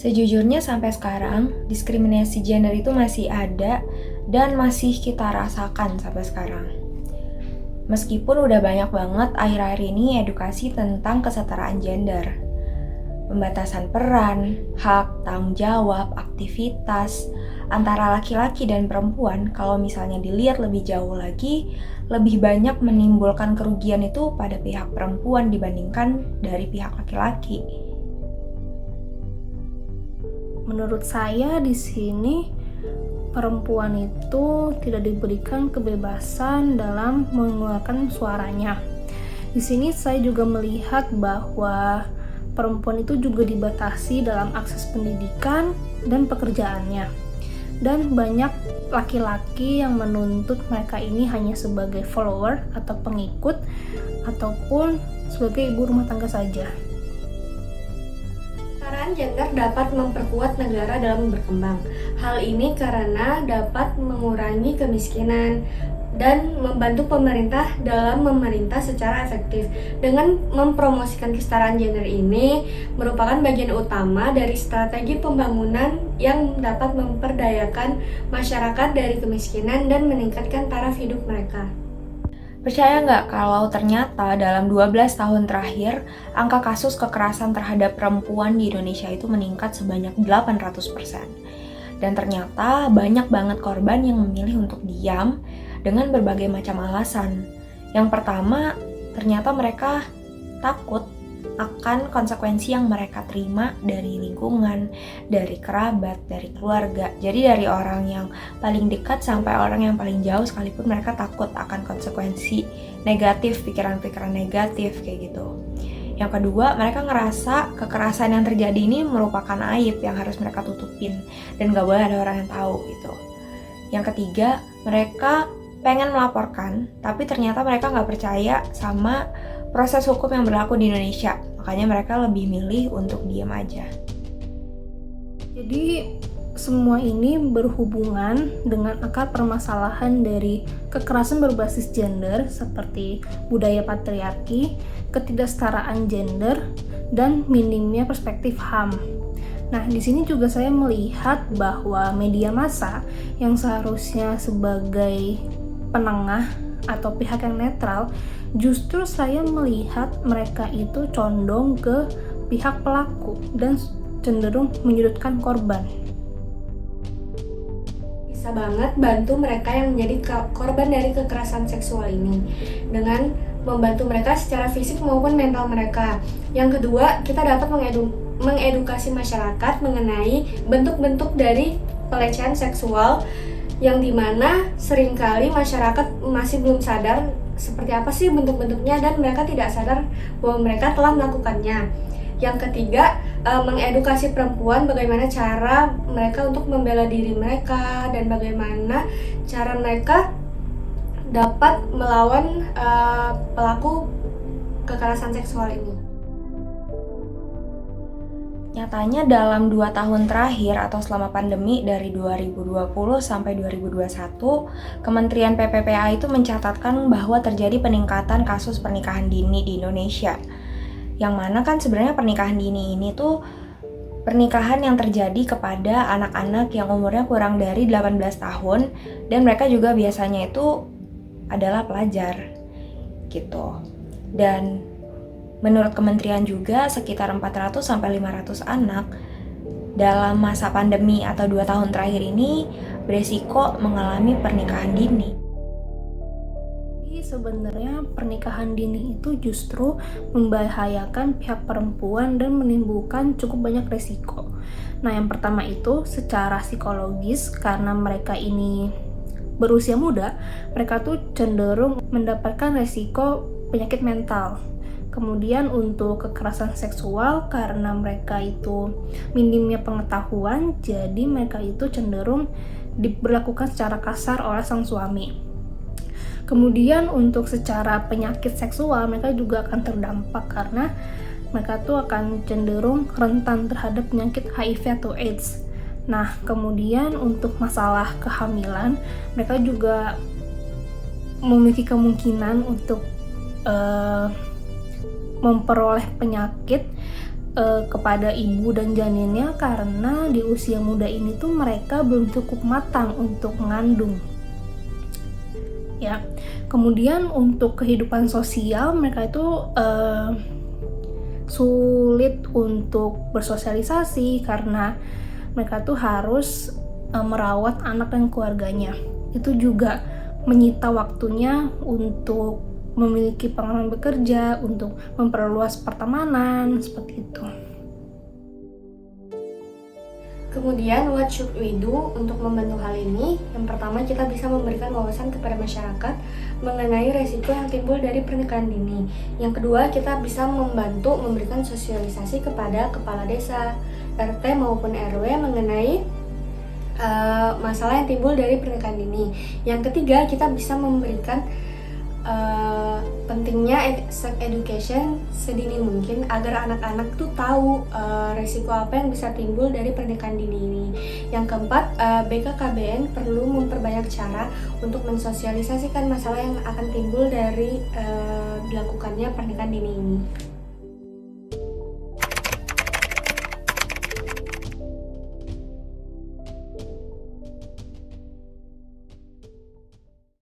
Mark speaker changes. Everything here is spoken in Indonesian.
Speaker 1: Sejujurnya sampai sekarang, diskriminasi gender itu masih ada dan masih kita rasakan sampai sekarang. Meskipun udah banyak banget akhir-akhir ini edukasi tentang kesetaraan gender. Pembatasan peran, hak, tanggung jawab, aktivitas antara laki-laki dan perempuan kalau misalnya dilihat lebih jauh lagi, lebih banyak menimbulkan kerugian itu pada pihak perempuan dibandingkan dari pihak laki-laki.
Speaker 2: Menurut saya di sini perempuan itu tidak diberikan kebebasan dalam mengeluarkan suaranya. Di sini saya juga melihat bahwa perempuan itu juga dibatasi dalam akses pendidikan dan pekerjaannya. Dan banyak laki-laki yang menuntut mereka ini hanya sebagai follower atau pengikut ataupun sebagai ibu rumah tangga saja.
Speaker 3: Kesetaraan gender dapat memperkuat negara dalam berkembang. Hal ini karena dapat mengurangi kemiskinan dan membantu pemerintah dalam memerintah secara efektif. Dengan mempromosikan kesetaraan gender ini merupakan bagian utama dari strategi pembangunan yang dapat memperdayakan masyarakat dari kemiskinan dan meningkatkan taraf hidup mereka.
Speaker 1: Percaya nggak kalau ternyata dalam 12 tahun terakhir, angka kasus kekerasan terhadap perempuan di Indonesia itu meningkat sebanyak 800%. Dan ternyata banyak banget korban yang memilih untuk diam dengan berbagai macam alasan. Yang pertama, ternyata mereka takut akan konsekuensi yang mereka terima dari lingkungan, dari kerabat, dari keluarga. Jadi dari orang yang paling dekat sampai orang yang paling jauh sekalipun mereka takut akan konsekuensi negatif, pikiran-pikiran negatif kayak gitu. Yang kedua, mereka ngerasa kekerasan yang terjadi ini merupakan aib yang harus mereka tutupin dan gak boleh ada orang yang tahu gitu. Yang ketiga, mereka pengen melaporkan, tapi ternyata mereka gak percaya sama proses hukum yang berlaku di Indonesia. Makanya mereka lebih milih untuk diam aja.
Speaker 2: Jadi semua ini berhubungan dengan akar permasalahan dari kekerasan berbasis gender seperti budaya patriarki, ketidaksetaraan gender, dan minimnya perspektif HAM. Nah, di sini juga saya melihat bahwa media massa yang seharusnya sebagai penengah atau pihak yang netral, justru saya melihat mereka itu condong ke pihak pelaku dan cenderung menyudutkan korban.
Speaker 3: Bisa banget bantu mereka yang menjadi korban dari kekerasan seksual ini dengan membantu mereka secara fisik maupun mental mereka. Yang kedua, kita dapat mengedukasi masyarakat mengenai bentuk-bentuk dari pelecehan seksual yang dimana seringkali masyarakat masih belum sadar seperti apa sih bentuk-bentuknya dan mereka tidak sadar bahwa mereka telah melakukannya. Yang ketiga, mengedukasi perempuan bagaimana cara mereka untuk membela diri mereka dan bagaimana cara mereka dapat melawan pelaku kekerasan seksual ini.
Speaker 1: Nyatanya dalam 2 tahun terakhir atau selama pandemi dari 2020 sampai 2021, Kementerian PPPA itu mencatatkan bahwa terjadi peningkatan kasus pernikahan dini di Indonesia. Yang mana kan sebenarnya pernikahan dini ini tuh pernikahan yang terjadi kepada anak-anak yang umurnya kurang dari 18 tahun dan mereka juga biasanya itu adalah pelajar gitu. Dan menurut kementerian juga sekitar 400-500 anak dalam masa pandemi atau 2 tahun terakhir ini beresiko mengalami pernikahan dini.
Speaker 2: Jadi sebenarnya pernikahan dini itu justru membahayakan pihak perempuan dan menimbulkan cukup banyak resiko. Nah, yang pertama itu secara psikologis karena mereka ini berusia muda, mereka tuh cenderung mendapatkan resiko penyakit mental. Kemudian untuk kekerasan seksual karena mereka itu minimnya pengetahuan, jadi mereka itu cenderung diberlakukan secara kasar oleh sang suami. Kemudian untuk secara penyakit seksual mereka juga akan terdampak karena mereka tuh akan cenderung rentan terhadap penyakit HIV atau AIDS. Nah, kemudian untuk masalah kehamilan mereka juga memiliki kemungkinan untuk memperoleh penyakit kepada ibu dan janinnya karena di usia muda ini tuh mereka belum cukup matang untuk mengandung. Ya, kemudian untuk kehidupan sosial mereka itu sulit untuk bersosialisasi karena mereka tuh harus merawat anak dan keluarganya. Itu juga menyita waktunya untuk memiliki pengalaman bekerja, untuk memperluas pertemanan, seperti itu.
Speaker 3: Kemudian, what should we do untuk membantu hal ini? Yang pertama, kita bisa memberikan wawasan kepada masyarakat mengenai resiko yang timbul dari pernikahan dini. Yang kedua, kita bisa membantu memberikan sosialisasi kepada kepala desa, RT maupun RW mengenai masalah yang timbul dari pernikahan dini. Yang ketiga, kita bisa memberikan pentingnya sex education sedini mungkin agar anak-anak tuh tahu resiko apa yang bisa timbul dari pernikahan dini ini. Yang keempat, BKKBN perlu memperbanyak cara untuk mensosialisasikan masalah yang akan timbul dari dilakukannya pernikahan dini ini.